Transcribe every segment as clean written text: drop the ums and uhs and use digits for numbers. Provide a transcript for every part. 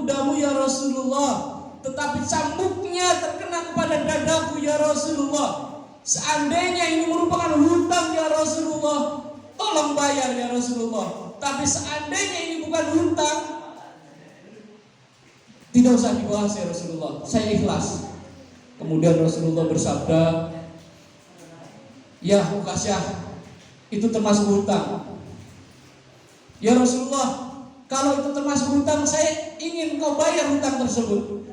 pundamu ya Rasulullah, tetapi cambuknya terkena kepada dadaku ya Rasulullah. Seandainya ini merupakan hutang ya Rasulullah, tolong bayar ya Rasulullah. Tapi seandainya ini bukan hutang, tidak usah dibahas ya Rasulullah, saya ikhlas. Kemudian Rasulullah bersabda, ya Ukasyah, itu termasuk hutang. Ya Rasulullah, kalau itu termasuk hutang, saya ingin kau bayar hutang tersebut.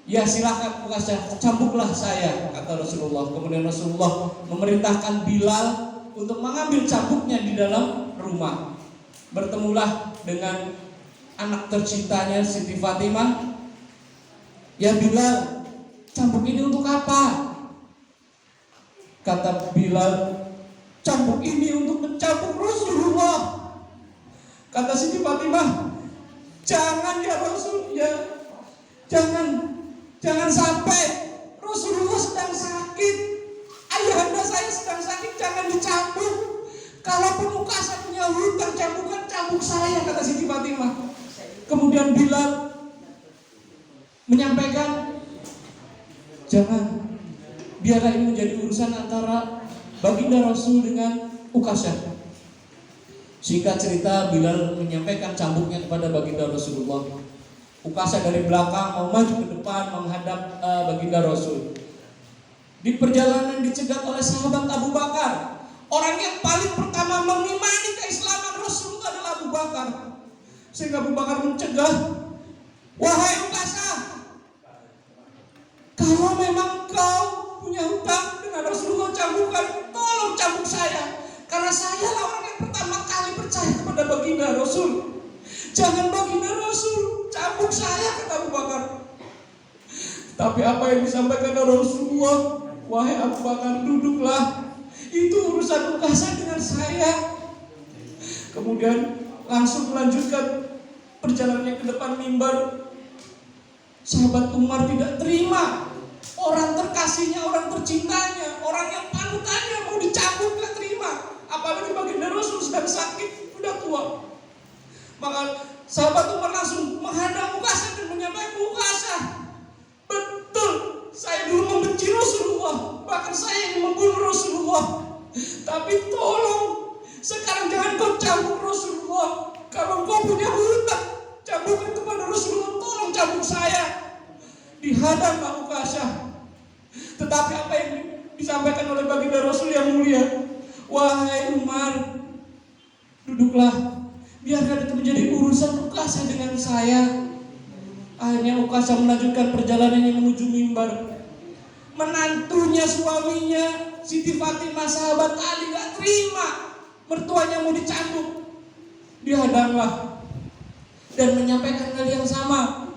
Ya silakan Ukasyah, cambuklah saya, kata Rasulullah. Kemudian Rasulullah memerintahkan Bilal untuk mengambil cambuknya di dalam rumah. Bertemulah dengan anak tercintanya Siti Fatimah. Ya Bilal, cambuk ini untuk apa? Kata Bilal, cambuk ini untuk mencambuk Rasulullah. Kata Siti Fatimah, jangan ya Rasul, ya jangan sampai Rasulullah sedang sakit, ayahanda saya sedang sakit, jangan dicambuk. Kalaupun Ukasyah punya hutang, cambukan cambuk saya, kata Siti Fatimah. Kemudian Bilal menyampaikan, jangan, biarlah ini menjadi urusan antara baginda Rasul dengan Ukasyah. Singkat cerita, Bilal menyampaikan cambuknya kepada baginda Rasulullah. Ukasyah dari belakang mau maju ke depan menghadap baginda Rasul. Di perjalanan dicegat oleh sahabat Abu Bakar. Orang yang paling pertama mengimani keislaman Rasulullah adalah Abu Bakar. Sehingga Abu Bakar mencegah, wahai Ukasyah, kalau memang kau punya hutang dengan Rasulullah, cambukan, tolong cambuk saya. Karena saya lah orang yang pertama kali percaya kepada baginda Rasul. Jangan baginda Rasul, cambuk saya, kata Abu Bakar. Tapi apa yang disampaikan oleh Rasulullah, wahai Abu Bakar, duduklah, itu urusan Ukasyah dengan saya. Kemudian langsung melanjutkan perjalanannya ke depan mimbar. Sahabat Umar tidak terima, orang terkasihnya, orang tercintanya, orang yang panutannya mau dicambuk, gak terima. Apalagi baginda Rasul sedang sakit, sudah tua. Maka sahabat Umar langsung menghadap Ukasyah dan menyampaikan, Ukasyah, betul, saya dulu membenci Rasulullah, bahkan saya ingin membunuh Rasulullah. Tapi tolong, sekarang jangan kau cambuk Rasulullah. Kalau kau punya hutang, cambukkan kepada Rasulullah, tolong cambuk saya. Dihadap Ukasyah. Tetapi apa yang disampaikan oleh baginda Rasul yang mulia, wahai Umar, duduklah, biarkan itu menjadi urusan Ukasyah dengan saya. Akhirnya Ukasyah melanjutkan perjalanannya menuju mimbar. Menantunya, suaminya Siti Fatimah, sahabat Ali, gak terima mertuanya mau dicambuk. Dihadanglah dan menyampaikan hal yang sama,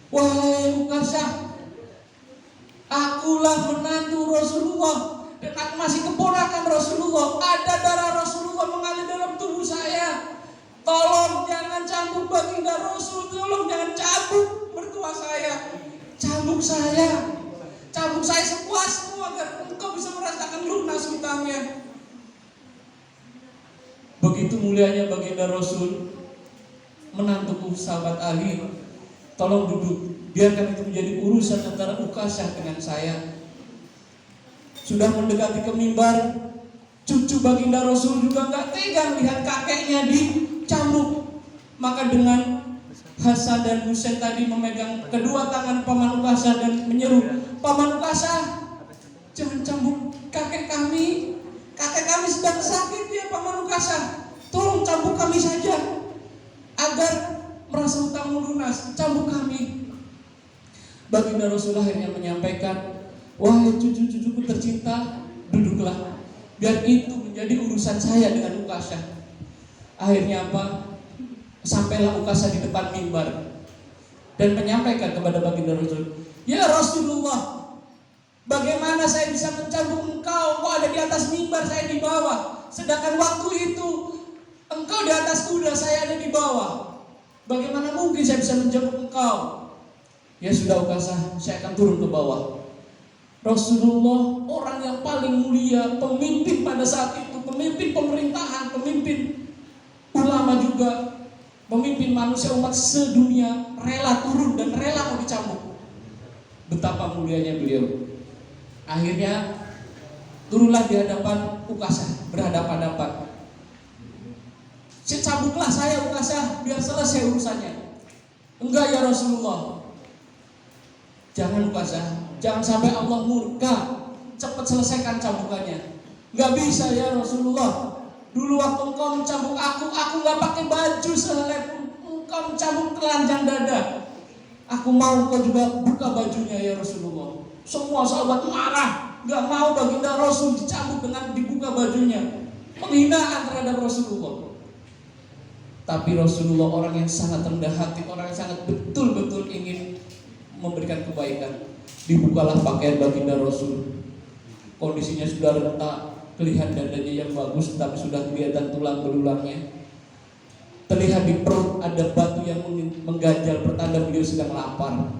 wahai Ukasyah, akulah menantu Rasulullah dan aku masih keponakan Rasulullah. Ada darah Rasulullah mengalir dalam tubuh saya. Tolong jangan cambuk baginda Rasul, tolong jangan cambuk mertua saya. Cambuk saya sepuasmu agar engkau bisa merasakan lunas hutangnya. Begitu mulianya baginda Rasul, menantuku sahabat Ali, tolong duduk, biarkan itu menjadi urusan antara Ukasyah dengan saya. Sudah mendekati ke mimbar, cucu baginda Rasul juga gak tega lihat kakeknya dicambuk. Maka dengan Hasan dan Husain tadi memegang kedua tangan paman Ukasyah dan menyeru, paman Ukasyah, jangan cambuk kakek kami. Kakek kami sedang sakit ya paman Ukasyah. Tolong cambuk kami saja agar merasa hutangmu lunas. Cambuk kami. Baginda Rasul akhirnya menyampaikan, wahai cucu-cucuku tercinta, duduklah. Biar itu menjadi urusan saya dengan Ukasyah. Akhirnya apa? Sampailah Ukasyah di depan mimbar dan menyampaikan kepada baginda Rasul, ya Rasulullah, bagaimana saya bisa mencambuk engkau? Engkau ada di atas mimbar, saya di bawah. Sedangkan waktu itu engkau di atas kuda, saya ada di bawah. Bagaimana mungkin saya bisa menjemput engkau? Ya sudah Ukasyah, saya akan turun ke bawah. Rasulullah orang yang paling mulia, pemimpin pada saat itu, pemimpin pemerintahan, pemimpin ulama juga, Pemimpin manusia umat sedunia rela turun dan rela mau dicambuk. Betapa mulianya beliau. Akhirnya turunlah di hadapan Ukasha, berhadapan-hadapan. Cambuklah saya Ukasha, biar selesai urusannya. Enggak ya Rasulullah. Jangan Ukasha, jangan sampai Allah murka. Cepat selesaikan cambukannya. Enggak bisa ya Rasulullah. Dulu waktu engkau mencambuk aku enggak pakai baju sehelai pun. Engkau mencambuk telanjang dada. Aku mau engkau juga buka bajunya ya Rasulullah. Semua sahabat marah, enggak mau baginda Rasul dicambuk dengan dibuka bajunya. Penghinaan terhadap Rasulullah. Tapi Rasulullah orang yang sangat rendah hati, orang yang sangat betul-betul ingin memberikan kebaikan. Dibukalah pakaian baginda Rasul. Kondisinya sudah retak, kelihatan dadanya yang bagus, tapi sudah kelihatan tulang belulangnya. Terlihat di perut ada batu yang mengganjal, pertanda beliau sedang lapar.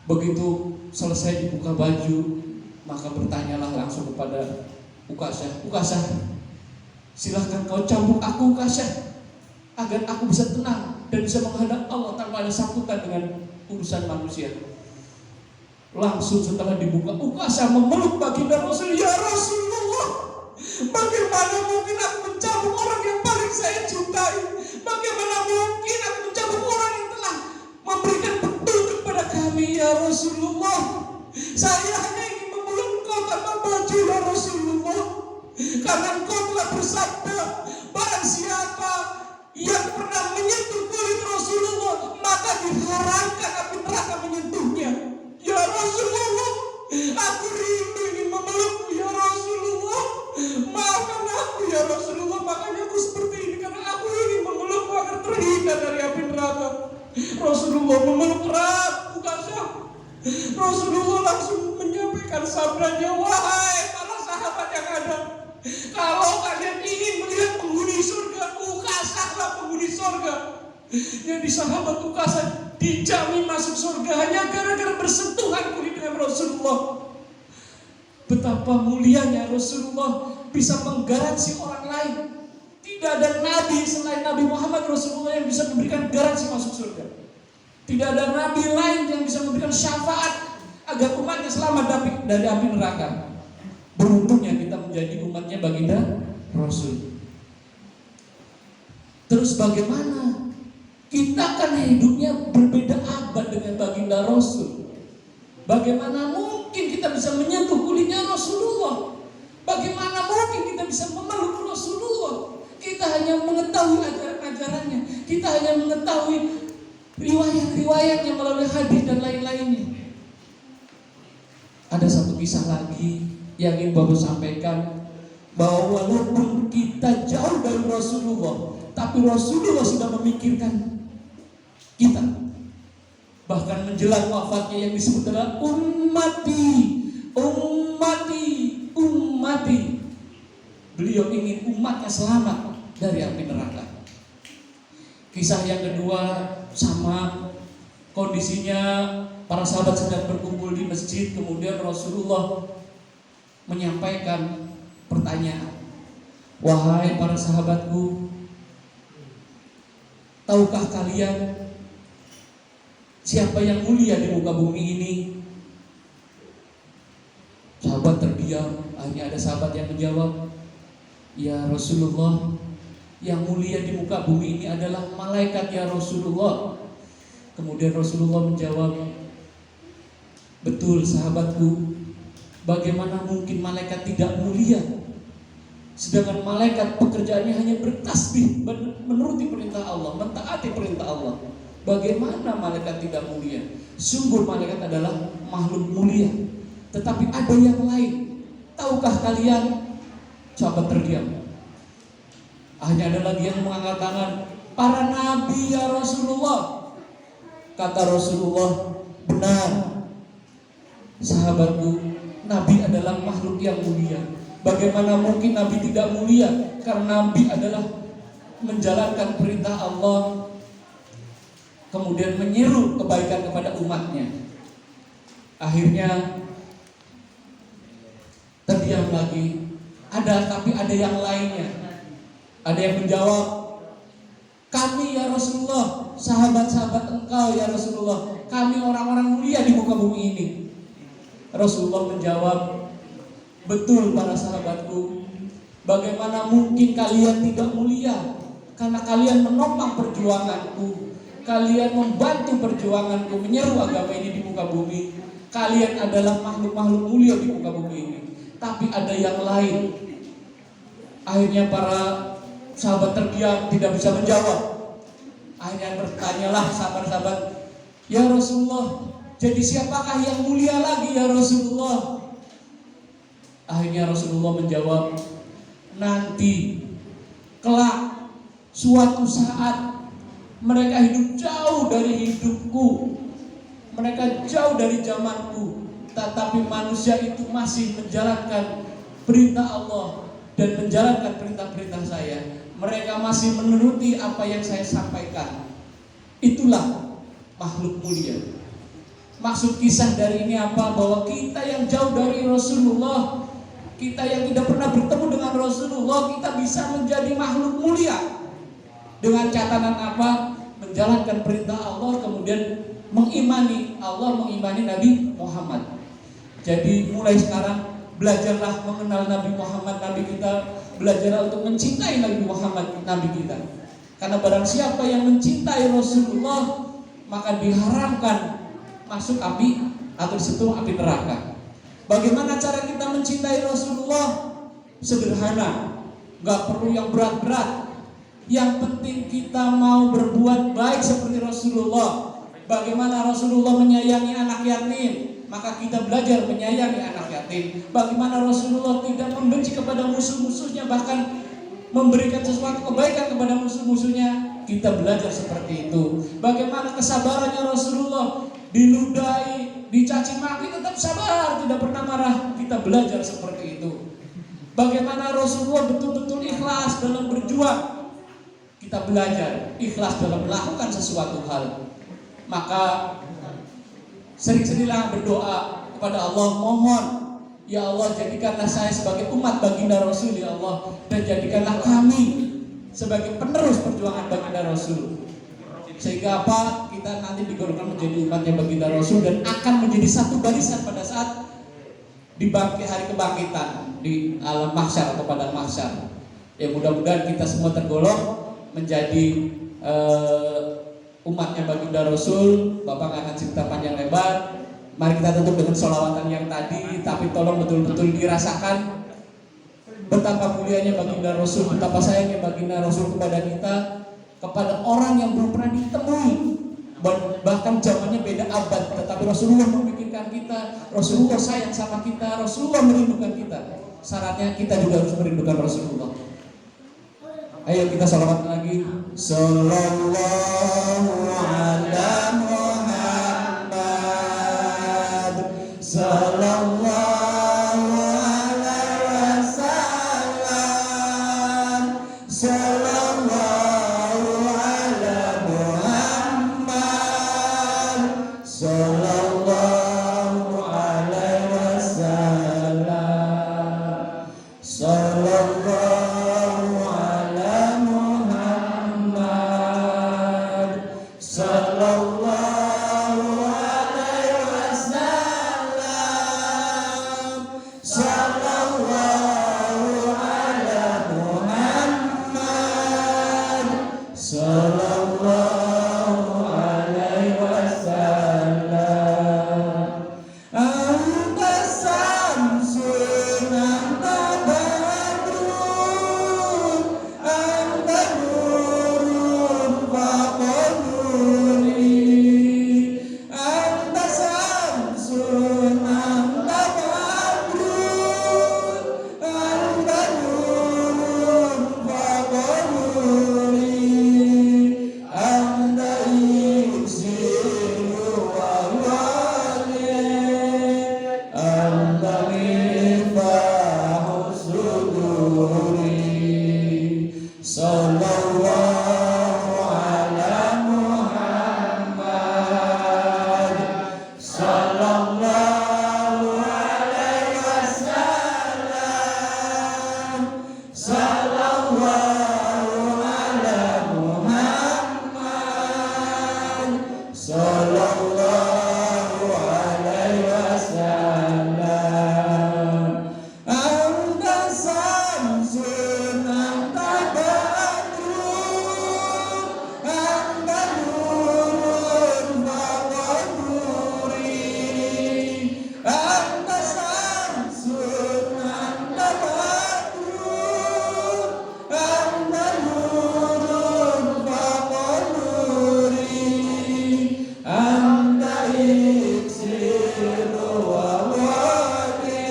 Begitu selesai dibuka baju, maka bertanyalah langsung kepada Ukasha, Ukasha, silahkan kau cambuk aku Ukasha, agar aku bisa tenang dan bisa menghadap Allah tanpa ada sangkutan dengan urusan manusia. Langsung setelah dibuka, Ukasha memeluk baginda Rasul. Ya Rasulullah, bagaimana mungkin aku mencambuk orang yang paling saya cintai? Bagaimana mungkin aku mencambuk orang yang telah memberikan petunjuk kepada kami ya Rasulullah? Saya hanya ingin memeluk kau tanpa baju ya Rasulullah, karena engkau telah bersabda, barang siapa yang pernah menyentuh kulit Rasulullah maka diharamkan api neraka menyentuhnya. Ya Rasulullah, aku rindu ingin memelukmu ya Rasulullah. Maafkan aku ya Rasulullah, makanya aku seperti ini, karena aku ingin memelukmu agar terhindar dari api neraka. Rasulullah memeluk erat Ukasha. Rasulullah langsung menyampaikan sabdanya, wahai para sahabat yang ada, kalau kalian ingin melihat penghuni surga, Ukasha-lah penghuni surga. Yang di sahabat Ukasha dijamin masuk surga hanya gara-gara bersentuhan kulit dengan Rasulullah. Betapa mulianya Rasulullah bisa menggaransi orang lain. Tidak ada nabi selain Nabi Muhammad Rasulullah yang bisa memberikan garansi masuk surga. Tidak ada nabi lain yang bisa memberikan syafaat agar umatnya selamat dari api neraka. Beruntungnya kita menjadi umatnya baginda Rasul. Terus bagaimana? Kita kan hidupnya berbeda abad dengan baginda Rasul. Bagaimana mungkin kita bisa menyentuh kulitnya Rasulullah? Bagaimana mungkin kita bisa memeluk Rasulullah? Kita hanya mengetahui ajaran-ajarannya, kita hanya mengetahui riwayat-riwayatnya melalui hadis dan lain-lainnya. Ada satu kisah lagi yang ingin Bapak sampaikan, bahwa walaupun kita jauh dari Rasulullah, tapi Rasulullah sudah memikirkan kita. Bahkan menjelang wafatnya yang disebut adalah ummati, ummati, ummati. Beliau ingin umatnya selamat dari api neraka. Kisah yang kedua sama, kondisinya para sahabat sedang berkumpul di masjid, kemudian Rasulullah menyampaikan pertanyaan, wahai para sahabatku, tahukah kalian siapa yang mulia di muka bumi ini? Sahabat terdiam. Akhirnya ada sahabat yang menjawab, ya Rasulullah, yang mulia di muka bumi ini adalah malaikat ya Rasulullah. Kemudian Rasulullah menjawab, betul sahabatku, bagaimana mungkin malaikat tidak mulia? Sedangkan malaikat pekerjaannya hanya bertasbih, menuruti perintah Allah, mentaati perintah Allah. Bagaimana malaikat tidak mulia? Sungguh malaikat adalah makhluk mulia. Tetapi ada yang lain. Tahukah kalian? Sahabat terdiam. Hanya ada lagi yang mengangkat tangan, para nabi ya Rasulullah. Kata Rasulullah, benar sahabatku, nabi adalah makhluk yang mulia. Bagaimana mungkin nabi tidak mulia? Karena nabi adalah menjalankan perintah Allah, kemudian menyeru kebaikan kepada umatnya. Akhirnya terdiam lagi. Tapi ada yang lainnya. Ada yang menjawab, kami ya Rasulullah, sahabat-sahabat engkau ya Rasulullah, kami orang-orang mulia di muka bumi ini. Rasulullah menjawab, betul para sahabatku, bagaimana mungkin kalian tidak mulia? Karena kalian menopang perjuanganku, kalian membantu perjuanganku menyeru agama ini di muka bumi. Kalian adalah makhluk-makhluk mulia di muka bumi ini. Tapi ada yang lain. Akhirnya para sahabat terdiam, tidak bisa menjawab. Akhirnya bertanyalah sahabat-sahabat, ya Rasulullah, jadi siapakah yang mulia lagi ya Rasulullah? Akhirnya Rasulullah menjawab, nanti kelak suatu saat mereka hidup jauh dari hidupku, mereka jauh dari zamanku, tetapi manusia itu masih menjalankan perintah Allah dan menjalankan perintah-perintah saya. Mereka masih menuruti apa yang saya sampaikan. Itulah makhluk mulia. Maksud kisah dari ini apa? Bahwa kita yang jauh dari Rasulullah, kita yang tidak pernah bertemu dengan Rasulullah, kita bisa menjadi makhluk mulia. Dengan catatan apa? Menjalankan perintah Allah, kemudian mengimani Allah, mengimani Nabi Muhammad. Jadi mulai sekarang belajarlah mengenal Nabi Muhammad, Nabi kita. Belajarlah untuk mencintai Nabi Muhammad, Nabi kita. Karena barang siapa yang mencintai Rasulullah, maka diharamkan masuk api atau disentuh api neraka. Bagaimana cara kita mencintai Rasulullah? Sederhana, gak perlu yang berat-berat. Yang penting kita mau berbuat baik seperti Rasulullah. Bagaimana Rasulullah menyayangi anak yatim, maka kita belajar menyayangi anak yatim. Bagaimana Rasulullah tidak membenci kepada musuh-musuhnya, bahkan memberikan sesuatu kebaikan kepada musuh-musuhnya, kita belajar seperti itu. Bagaimana kesabarannya Rasulullah, diludahi, dicaci maki tetap sabar, tidak pernah marah, kita belajar seperti itu. Bagaimana Rasulullah betul-betul ikhlas dalam berjuang, kita belajar ikhlas dalam melakukan sesuatu hal. Maka sering-seringlah berdoa kepada Allah, mohon ya Allah, jadikanlah saya sebagai umat baginda Rasul ya Allah, dan jadikanlah kami sebagai penerus perjuangan baginda Rasul, sehingga apa, kita nanti digolongkan menjadi umatnya baginda Rasul dan akan menjadi satu barisan pada saat dibangkit hari kebangkitan di alam mahsyar atau padang mahsyar. Ya mudah-mudahan kita semua tergolong menjadi umatnya baginda Rasul. Bapak gak akan cerita panjang lebar. Mari kita tutup dengan sholawatan yang tadi, tapi tolong betul-betul dirasakan betapa mulianya baginda Rasul, betapa sayangnya baginda Rasul kepada kita, kepada orang yang belum pernah ditemui, bahkan zamannya beda abad, tetapi Rasulullah memikirkan kita, Rasulullah sayang sama kita, Rasulullah merindukan kita. Syaratnya kita juga harus merindukan Rasulullah. Ayo kita sholawat lagi. Sallallahu ala Muhammad, sallallahu alaihi wasallam, sallallahu ala Muhammad, sallallahu alaihi wasallam, sallallahu ala Muhammad. sallallahu alaihi wasallam. Anta samsun anta badrun anta nurun fawqa nuri. Anta samsun anta badrun anta nurun fawqa nuri. Anta iksiru wa waqi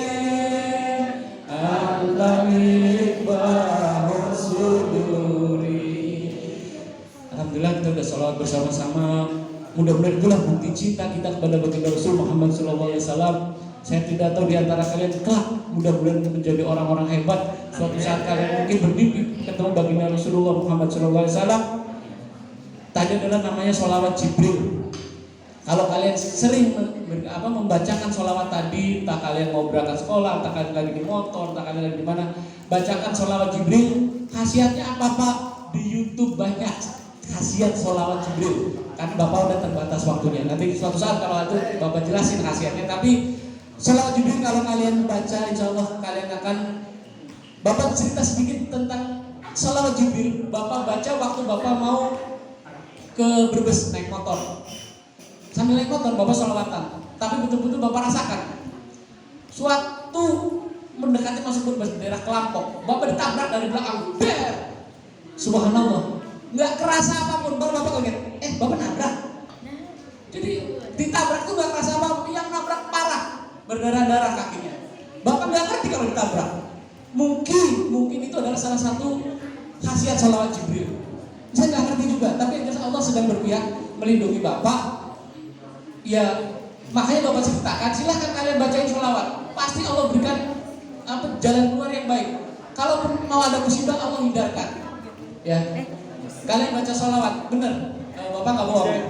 anta miqbahu suduri. Alhamdulillah kita sudah sholawat bersama-sama. Mudah-mudahan itulah bukti cinta kita kepada baginda Rasul Muhammad SAW. Saya tidak tahu di antara kalian kelak mudah-mudahan menjadi orang-orang hebat. Suatu saat kalian mungkin bermimpi ketemu baginda Rasulullah Muhammad SAW. Tadi adalah namanya sholawat Jibril. Kalau kalian sering membacakan sholawat tadi, tak kalian mau berangkat sekolah, tak kalian lagi di motor, tak kalian lagi di mana, bacakan sholawat Jibril. Khasiatnya apa Pak? Di YouTube banyak khasiat sholawat Jibril. Kan Bapak udah terbatas waktunya. Nanti suatu saat kalau itu Bapak jelasin khasiatnya. Tapi sholawat Jibril kalau kalian baca, insya Allah kalian akan. Bapak cerita sedikit tentang sholawat Jibril. Bapak baca waktu Bapak mau ke Brebes naik motor. Sambil naik motor Bapak sholawatan. Tapi betul-betul Bapak rasakan suatu mendekati masuk Brebes daerah Kelampok, Bapak ditabrak dari belakang. Ber! Subhanallah. Nggak kerasa apapun, baru Bapak kaget. Bapak nabrak. Jadi ditabrak tuh nggak kerasa apa, yang nabrak parah, berdarah-darah kakinya. Bapak nggak ngerti kalau ditabrak. Mungkin itu adalah salah satu khasiat sholawat Jibril. Saya nggak ngerti juga, tapi yang jelas Allah sedang berpihak melindungi Bapak. Ya, makanya Bapak ceritakan, silahkan kalian bacain sholawat. Pasti Allah berikan jalan keluar yang baik. Kalaupun mau ada musibah, Allah hindarkan. Ya, kalian baca sholawat, bener. Bapak nggak bohong.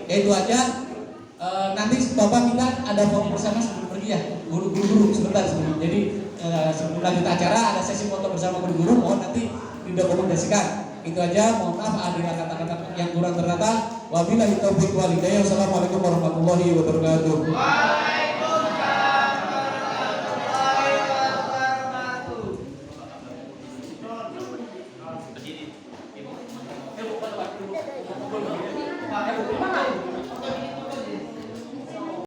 Ya itu aja. Nanti Bapak minta ada foto bersama sebelum pergi ya, guru-guru sebentar sebelum. Jadi sebelum lanjut acara ada sesi foto bersama guru-guru. Mohon nanti didokumentasikan. Itu aja. Mohon maaf ada kata-kata yang kurang terkata. Wabillahi taufiq wal hidayah. Wassalamualaikum warahmatullahi wabarakatuh.